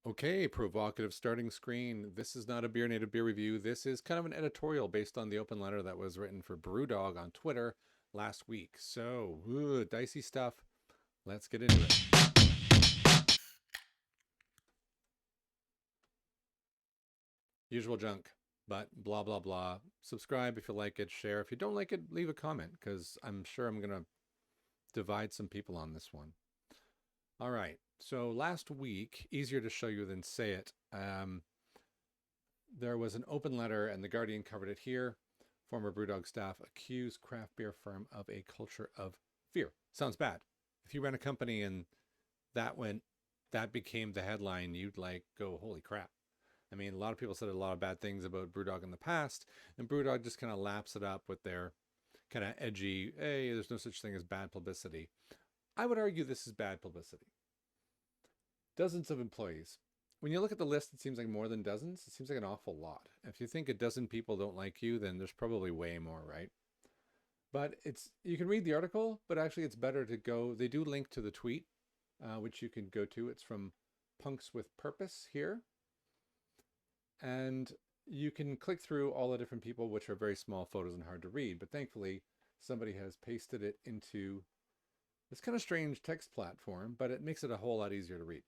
Okay, provocative starting screen. This is not a BeerNative beer review. This is kind of an editorial based on the open letter that was written for BrewDog on Twitter last week. So, dicey stuff. Let's get into it. Usual junk, but blah, blah, blah. Subscribe if you like it, share. If you don't like it, leave a comment because I'm sure I'm going to divide some people on this one. All right. So, last week, easier to show you than say it. There was an open letter, and The Guardian covered it here. Former BrewDog staff accused craft beer firm of a culture of fear. Sounds bad. If you ran a company and that became the headline, you'd like go, holy crap. I mean, a lot of people said a lot of bad things about BrewDog in the past, and BrewDog just kind of laps it up with their kind of edgy, hey, there's no such thing as bad publicity. I would argue this is bad publicity. Dozens of employees. When you look at the list, it seems like more than dozens. It seems like an awful lot. If you think a dozen people don't like you, then there's probably way more, right? But you can read the article, but actually it's better to go. They do link to the tweet, which you can go to. It's from Punks with Purpose here. And you can click through all the different people, which are very small photos and hard to read. But thankfully, somebody has pasted it into this kind of strange text platform, but it makes it a whole lot easier to read.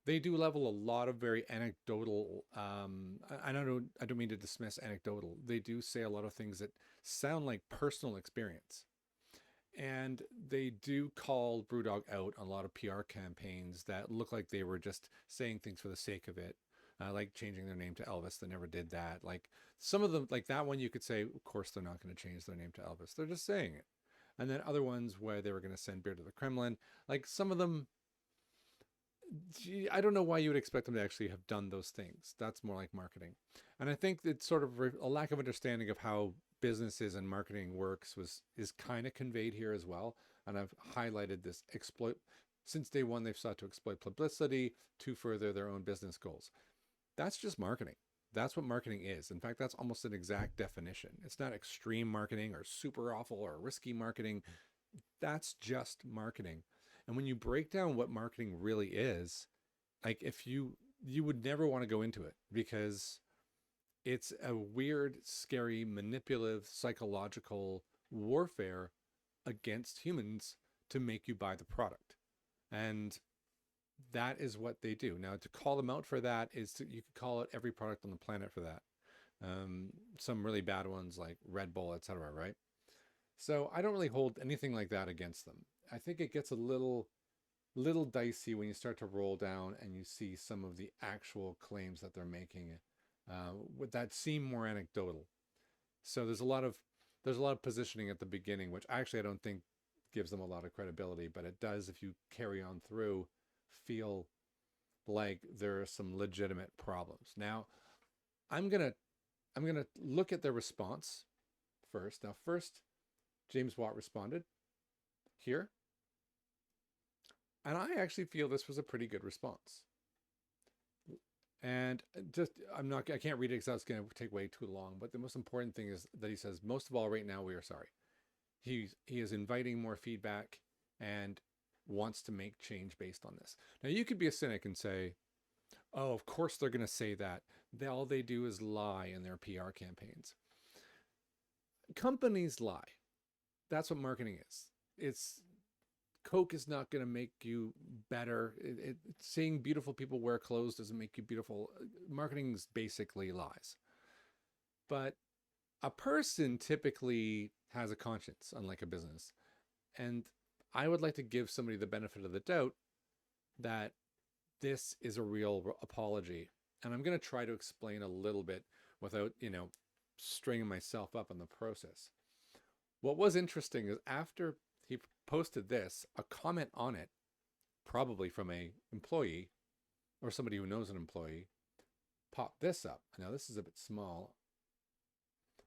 They do level a lot of very anecdotal. I don't mean to dismiss anecdotal. They do say a lot of things that sound like personal experience, and they do call BrewDog out on a lot of PR campaigns that look like they were just saying things for the sake of it, like changing their name to Elvis. They never did that. Like some of them, like that one, you could say, of course, they're not going to change their name to Elvis. They're just saying it. And then other ones where they were going to send beer to the Kremlin, like some of them I don't know why you would expect them to actually have done those things. That's more like marketing. And I think it's sort of a lack of understanding of how businesses and marketing works is kind of conveyed here as well. And I've highlighted this exploit since day one. They've sought to exploit publicity to further their own business goals. That's just marketing. That's what marketing is. In fact, that's almost an exact definition. It's not extreme marketing or super awful or risky marketing. That's just marketing. And when you break down what marketing really is, like if you would never want to go into it because it's a weird, scary, manipulative, psychological warfare against humans to make you buy the product. And that is what they do. Now, to call them out for that you could call it every product on the planet for that. Some really bad ones like Red Bull, etc. Right? So I don't really hold anything like that against them. I think it gets a little dicey when you start to roll down and you see some of the actual claims that they're making with that seem more anecdotal. So there's a lot of positioning at the beginning, which actually I don't think gives them a lot of credibility, but it does if you carry on through feel like there are some legitimate problems. Now, I'm gonna look at their response first. Now, first, James Watt responded here. And I actually feel this was a pretty good response. And I can't read it because that's going to take way too long. But the most important thing is that he says, most of all, right now, we are sorry. He is inviting more feedback and wants to make change based on this. Now, you could be a cynic and say, oh, of course they're going to say that. All they do is lie in their PR campaigns. Companies lie. That's what marketing is. Coke is not going to make you better. Seeing beautiful people wear clothes doesn't make you beautiful. Marketing is basically lies. But a person typically has a conscience, unlike a business. And I would like to give somebody the benefit of the doubt that this is a real apology. And I'm going to try to explain a little bit without, stringing myself up on the process. What was interesting is after he posted this, a comment on it, probably from a employee or somebody who knows an employee, popped this up. Now this is a bit small,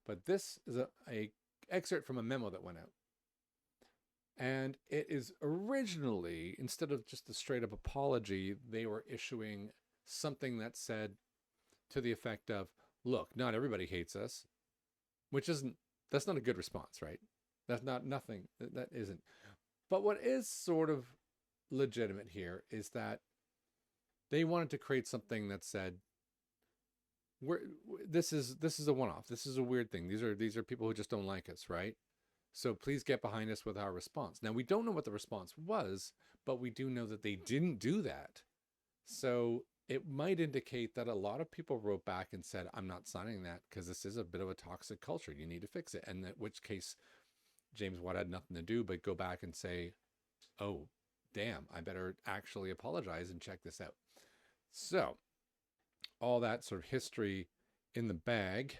but this is a excerpt from a memo that went out. And it is originally, instead of just a straight up apology, they were issuing something that said to the effect of, look, not everybody hates us, that's not a good response, right? That's nothing. That isn't. But what is sort of legitimate here is that They wanted to create something that said, we're, this is a one-off. This is a weird thing. These are people who just don't like us, right? So please get behind us with our response. Now, we don't know what the response was, but we do know that they didn't do that. So it might indicate that a lot of people wrote back and said, I'm not signing that because this is a bit of a toxic culture. You need to fix it. And in which case, James Watt had nothing to do but go back and say, oh, damn, I better actually apologize and check this out. So all that sort of history in the bag.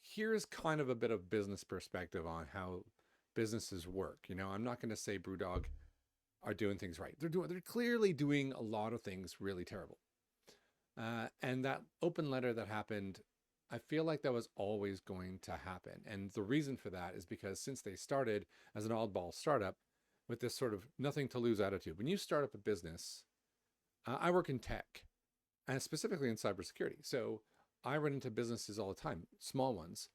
Here's kind of a bit of business perspective on how businesses work. You know, I'm not going to say BrewDog are doing things right. They're clearly doing a lot of things really terrible. And that open letter that happened, I feel like that was always going to happen. And the reason for that is because since they started as an oddball startup with this sort of nothing to lose attitude, when you start up a business, I work in tech and specifically in cybersecurity. So I run into businesses all the time, small ones,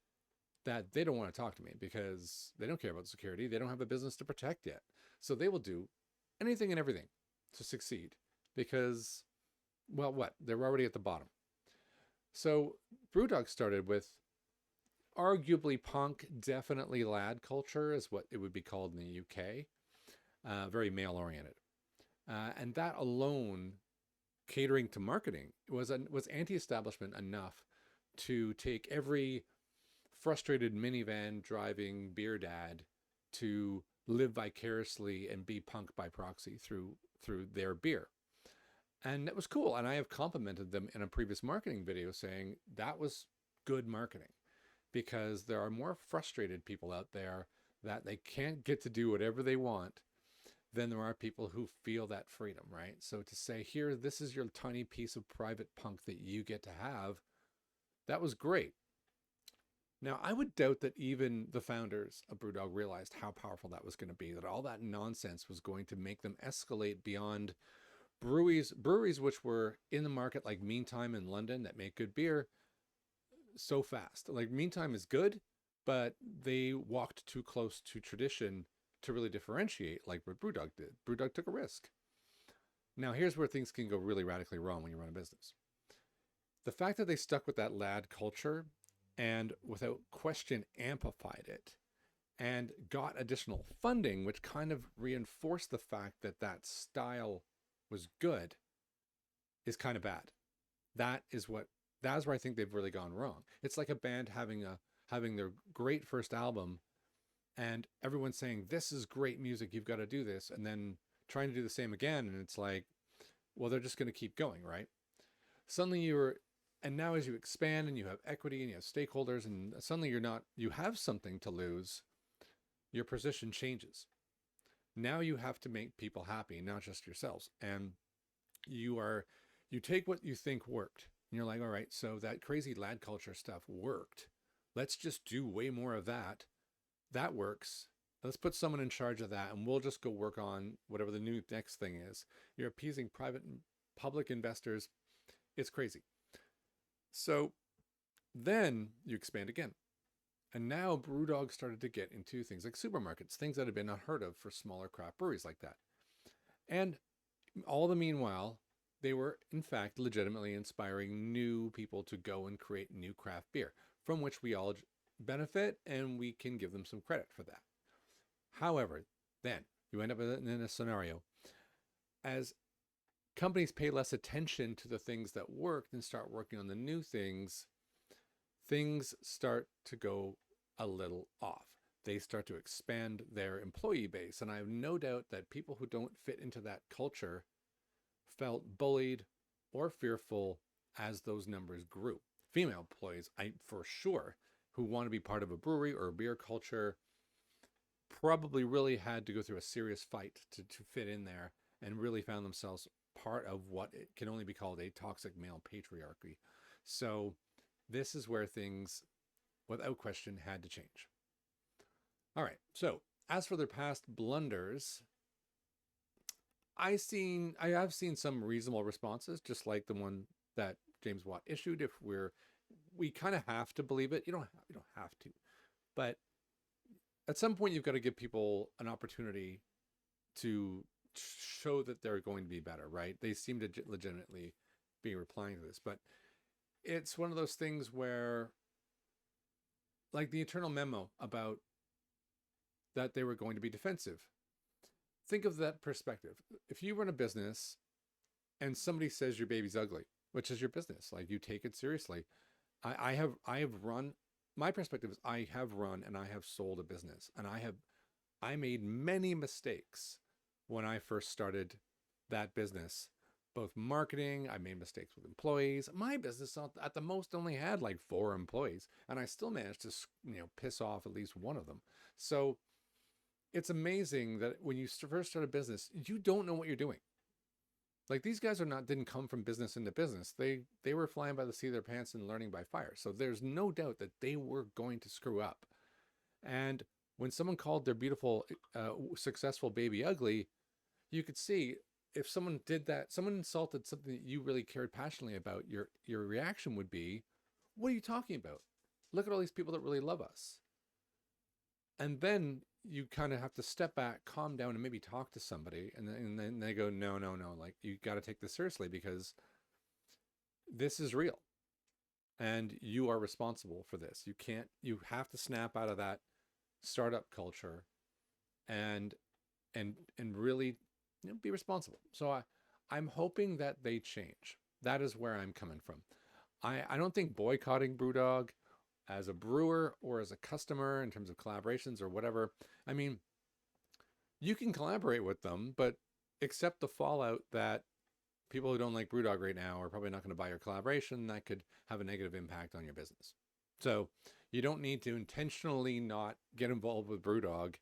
that they don't want to talk to me because they don't care about security. They don't have a business to protect yet. So they will do anything and everything to succeed because, well, what? They're already at the bottom. So BrewDog started with arguably punk, definitely lad culture is what it would be called in the UK, very male oriented. And that alone, catering to marketing, was anti-establishment enough to take every frustrated minivan driving beer dad to live vicariously and be punk by proxy through their beer. And that was cool. And I have complimented them in a previous marketing video saying that was good marketing because there are more frustrated people out there that they can't get to do whatever they want than there are people who feel that freedom, right? So to say, here, this is your tiny piece of private punk that you get to have, that was great. Now, I would doubt that even the founders of BrewDog realized how powerful that was going to be, that all that nonsense was going to make them escalate beyond breweries which were in the market like Meantime in London that make good beer so fast. Like Meantime is good, but they walked too close to tradition to really differentiate like what BrewDog did. BrewDog took a risk. Now here's where things can go really radically wrong when you run a business. The fact that they stuck with that lad culture and without question amplified it and got additional funding, which kind of reinforced the fact that that style was good, is kind of bad. That's where I think they've really gone wrong. It's like a band having their great first album and everyone's saying, this is great music, you've got to do this, and then trying to do the same again, and it's like, well, they're just going to keep going, right? Suddenly and now as you expand and you have equity and you have stakeholders and suddenly you have something to lose, your position changes. Now you have to make people happy, not just yourselves. And you take what you think worked and you're like, all right, so that crazy lad culture stuff worked. Let's just do way more of that. That works. Let's put someone in charge of that and we'll just go work on whatever the new next thing is. You're appeasing private and public investors. It's crazy. So then you expand again. And now BrewDog started to get into things like supermarkets, things that had been unheard of for smaller craft breweries like that. And all the meanwhile, they were in fact legitimately inspiring new people to go and create new craft beer, from which we all benefit and we can give them some credit for that. However, then you end up in a scenario as companies pay less attention to the things that worked and start working on the new things, things start to go a little off. They start to expand their employee base. And I have no doubt that people who don't fit into that culture felt bullied or fearful as those numbers grew. Female employees, for sure, who want to be part of a brewery or a beer culture probably really had to go through a serious fight to fit in there and really found themselves part of what it can only be called a toxic male patriarchy. So this is where things, without question, had to change. All right, so as for their past blunders, I have seen some reasonable responses, just like the one that James Watt issued. If we kind of have to believe it. You don't have to, but at some point you've got to give people an opportunity to show that they're going to be better, right? They seem to legitimately be replying to this, but it's one of those things where, like the internal memo about that they were going to be defensive. Think of that perspective. If you run a business and somebody says your baby's ugly, which is your business, like you take it seriously. I have run, my perspective is I have run and I have sold a business, and I made many mistakes when I first started that business. Both marketing, I made mistakes with employees. My business at the most only had like 4 employees, and I still managed to, piss off at least one of them. So it's amazing that when you first start a business, you don't know what you're doing. Like these guys didn't come from business into business. They were flying by the seat of their pants and learning by fire. So there's no doubt that they were going to screw up. And when someone called their beautiful, successful baby ugly, you could see if someone did that, someone insulted something that you really cared passionately about, your reaction would be, what are you talking about? Look at all these people that really love us. And then you kind of have to step back, calm down, and maybe talk to somebody. And then they go, no. Like, you got to take this seriously because this is real. And you are responsible for this. You have to snap out of that startup culture and really be responsible. So I'm hoping that they change. That is where I'm coming from. I don't think boycotting BrewDog as a brewer or as a customer in terms of collaborations or whatever. I mean, you can collaborate with them, but accept the fallout that people who don't like BrewDog right now are probably not going to buy your collaboration. That could have a negative impact on your business. So you don't need to intentionally not get involved with BrewDog.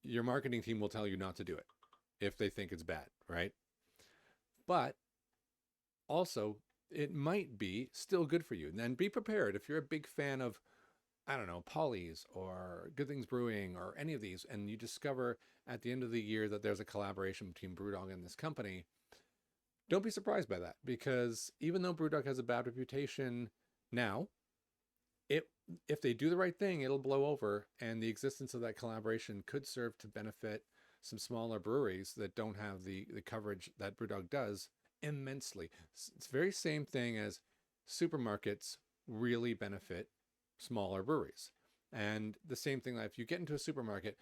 Your marketing team will tell you not to do it if they think it's bad, right? But also, it might be still good for you. And then be prepared if you're a big fan of, I don't know, Polly's or Good Things Brewing or any of these, and you discover at the end of the year that there's a collaboration between BrewDog and this company. Don't be surprised by that, because even though BrewDog has a bad reputation now, if they do the right thing, it'll blow over, and the existence of that collaboration could serve to benefit some smaller breweries that don't have the coverage that BrewDog does immensely. It's the very same thing as supermarkets really benefit smaller breweries. And the same thing that if you get into a supermarket,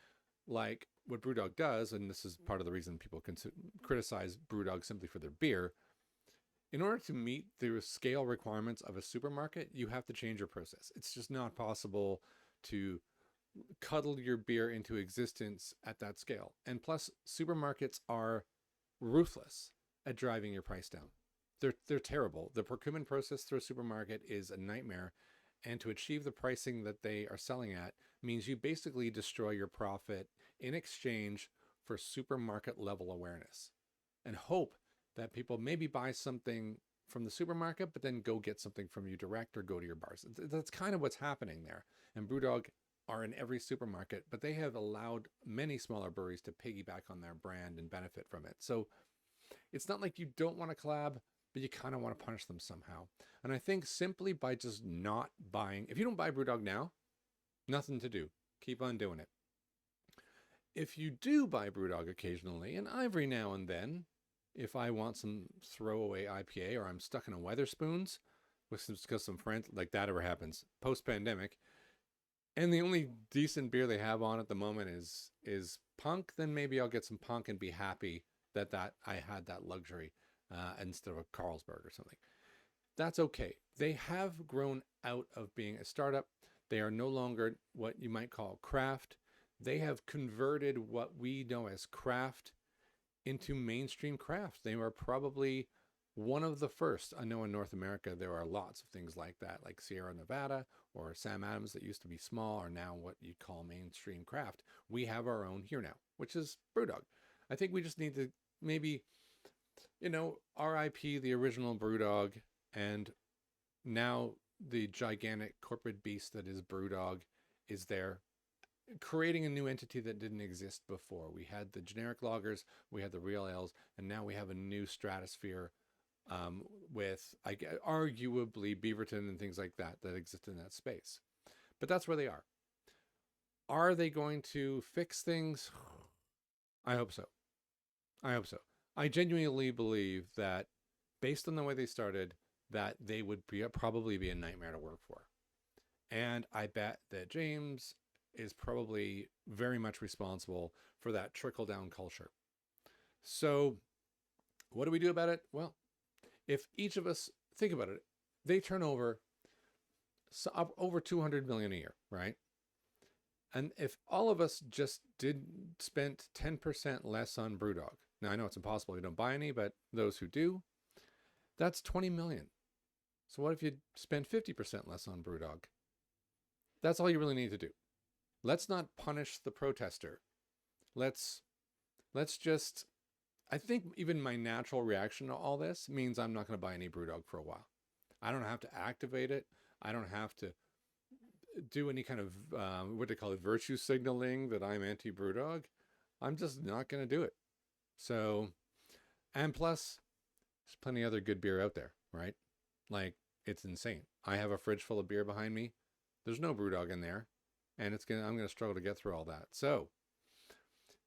like what BrewDog does, and this is part of the reason people criticize BrewDog simply for their beer, in order to meet the scale requirements of a supermarket, you have to change your process. It's just not possible to cuddle your beer into existence at that scale. And plus, supermarkets are ruthless at driving your price down. They're terrible. The procurement process through a supermarket is a nightmare. And to achieve the pricing that they are selling at means you basically destroy your profit in exchange for supermarket level awareness, and hope that people maybe buy something from the supermarket, but then go get something from you direct or go to your bars. That's kind of what's happening there. And BrewDog are in every supermarket, but they have allowed many smaller breweries to piggyback on their brand and benefit from it. So it's not like you don't want to collab, but you kind of want to punish them somehow. And I think simply by just not buying, if you don't buy BrewDog now, nothing to do. Keep on doing it. If you do buy BrewDog occasionally, and every now and then, if I want some throwaway IPA or I'm stuck in a Weatherspoons because some friends, like that ever happens post-pandemic, and the only decent beer they have on at the moment is Punk, then maybe I'll get some Punk and be happy that I had that luxury instead of a Carlsberg or something. That's okay. They have grown out of being a startup. They are no longer what you might call craft. They have converted what we know as craft into mainstream craft. They were probably one of the first. I know in North America there are lots of things like that, like Sierra Nevada or Sam Adams that used to be small are now what you'd call mainstream craft. We have our own here now, which is BrewDog. I think we just need to maybe, RIP the original BrewDog, and now the gigantic corporate beast that is BrewDog is there, creating a new entity that didn't exist before. We had the generic lagers, we had the real ales, and now we have a new stratosphere with arguably Beaverton and things like that exist in that space. But that's where they are. Are they going to fix things? I hope so. I hope so. I genuinely believe that based on the way they started, that they would probably be a nightmare to work for. And I bet that James is probably very much responsible for that trickle down culture. So, what do we do about it? Well, if each of us think about it, they turn over over 200 million a year, right? And if all of us just spent 10% less on BrewDog, now I know it's impossible, you don't buy any, but those who do, that's 20 million. So what if you spend 50% less on BrewDog? That's all you really need to do. Let's not punish the protester. Let's just, I think even my natural reaction to all this means I'm not going to buy any BrewDog for a while. I don't have to activate it. I don't have to do any kind of what they call it, virtue signaling that I'm anti-BrewDog. I'm just not going to do it. So, and plus, there's plenty of other good beer out there, right? Like, it's insane. I have a fridge full of beer behind me. There's no BrewDog in there, and I'm gonna struggle to get through all that. So,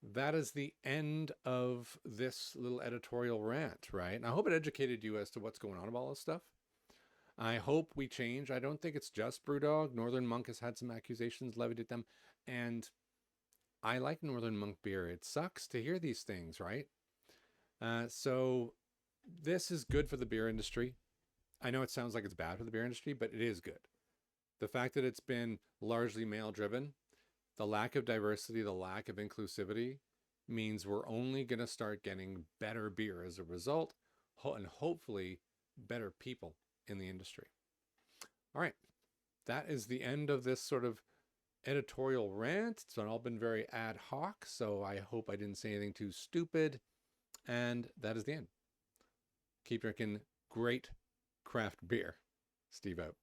that is the end of this little editorial rant, right? And I hope it educated you as to what's going on about all this stuff. I hope we change. I don't think it's just BrewDog. Northern Monk has had some accusations levied at them, and I like Northern Monk beer. It sucks to hear these things, right? So this is good for the beer industry. I know it sounds like it's bad for the beer industry, but it is good. The fact that it's been largely male driven, the lack of diversity, the lack of inclusivity means we're only going to start getting better beer as a result, and hopefully better people in the industry. All right. That is the end of this sort of editorial rant. It's all been very ad hoc, so I hope I didn't say anything too stupid. And that is the end. Keep drinking great craft beer. Steve out.